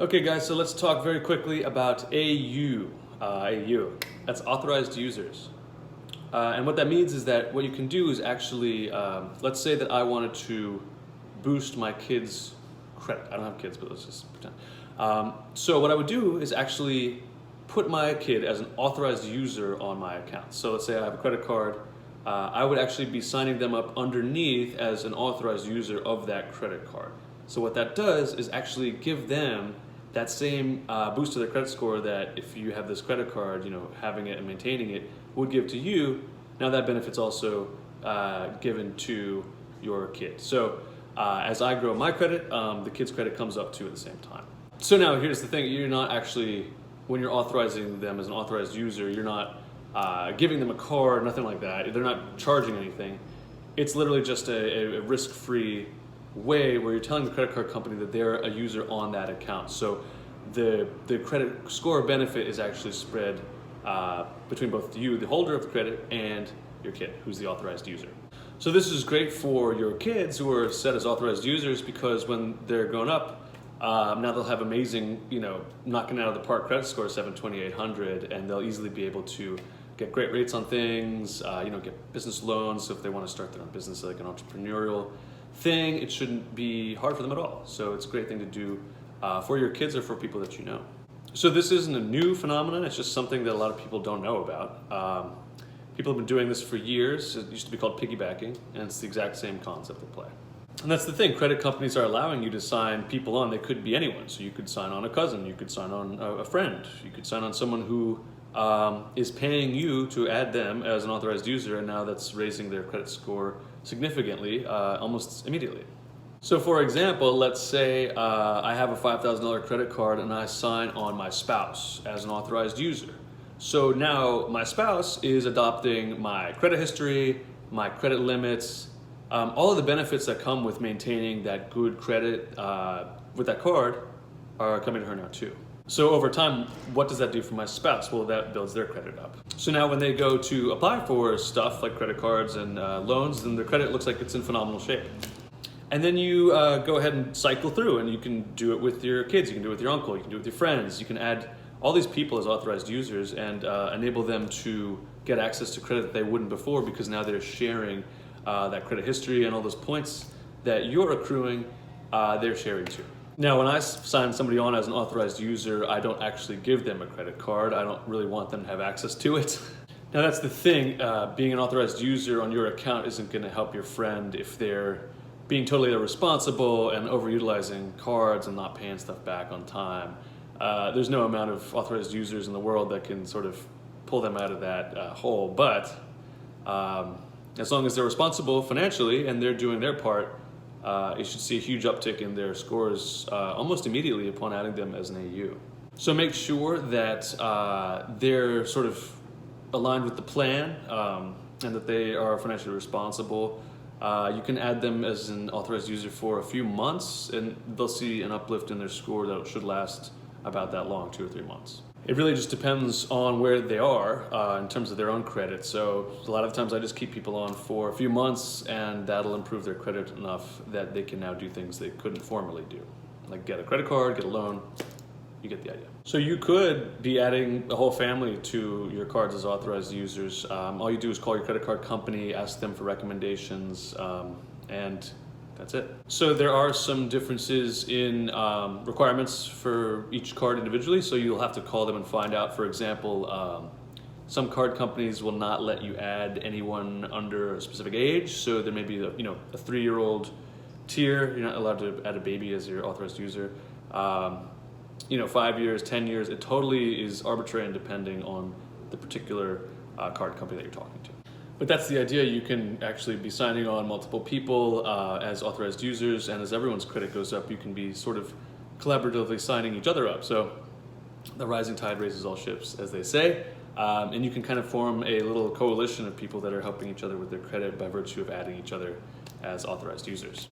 Okay guys, so let's talk very quickly about AU. That's authorized users. And what that means is that what you can do is actually, let's say that I wanted to boost my kids' credit. I don't have kids, but let's just pretend. So what I would do is actually put my kid as an authorized user on my account. So let's say I have a credit card. I would actually be signing them up underneath as an authorized user of that credit card. So what that does is actually give them that same boost to their credit score that if you have this credit card, having it and maintaining it would give to you. Now that benefit's also given to your kid. So as I grow my credit, the kid's credit comes up too at the same time. So now here's the thing, you're not actually, when you're authorizing them as an authorized user, you're not giving them a card, nothing like that. They're not charging anything. It's literally just a risk-free way where you're telling the credit card company that they're a user on that account. So the credit score benefit is actually spread between both you, the holder of the credit, and your kid, who's the authorized user. So this is great for your kids who are set as authorized users because when they're grown up, now they'll have amazing, knocking out of the park credit score 720, 800, and they'll easily be able to get great rates on things, get business loans. So if they want to start their own business, like an entrepreneurial thing, it shouldn't be hard for them at all. So it's a great thing to do for your kids or for people that you know. So this isn't a new phenomenon, it's just something that a lot of people don't know about. People have been doing this for years. It used to be called piggybacking, and it's the exact same concept at play. And that's the thing, credit companies are allowing you to sign people on. They could be anyone. So you could sign on a cousin, you could sign on a friend, you could sign on someone who is paying you to add them as an authorized user, and now that's raising their credit score significantly, almost immediately. So for example, let's say I have a $5,000 credit card and I sign on my spouse as an authorized user. So now my spouse is adopting my credit history, my credit limits, all of the benefits that come with maintaining that good credit with that card are coming to her now too. So over time, what does that do for my spouse? Well, that builds their credit up. So now when they go to apply for stuff like credit cards and loans, then their credit looks like it's in phenomenal shape. And then you go ahead and cycle through, and you can do it with your kids, you can do it with your uncle, you can do it with your friends. You can add all these people as authorized users and enable them to get access to credit that they wouldn't before, because now they're sharing that credit history and all those points that you're accruing, they're sharing too. Now, when I sign somebody on as an authorized user, I don't actually give them a credit card. I don't really want them to have access to it. Now, that's the thing. Being an authorized user on your account isn't going to help your friend if they're being totally irresponsible and overutilizing cards and not paying stuff back on time. There's no amount of authorized users in the world that can sort of pull them out of that hole. But as long as they're responsible financially and they're doing their part, you should see a huge uptick in their scores almost immediately upon adding them as an AU. So make sure that they're sort of aligned with the plan and that they are financially responsible. You can add them as an authorized user for a few months and they'll see an uplift in their score that should last about that long, 2 or 3 months. It really just depends on where they are in terms of their own credit. So a lot of times I just keep people on for a few months and that'll improve their credit enough that they can now do things they couldn't formerly do. Like get a credit card, get a loan, you get the idea. So you could be adding a whole family to your cards as authorized users. All you do is call your credit card company, ask them for recommendations, and that's it. So there are some differences in requirements for each card individually, so you'll have to call them and find out. For example, some card companies will not let you add anyone under a specific age, so there may be a 3-year-old tier. You're not allowed to add a baby as your authorized user. 5 years, 10 years, it totally is arbitrary and depending on the particular card company that you're talking to. But that's the idea. You can actually be signing on multiple people as authorized users, and as everyone's credit goes up, you can be sort of collaboratively signing each other up. So the rising tide raises all ships, as they say, and you can kind of form a little coalition of people that are helping each other with their credit by virtue of adding each other as authorized users.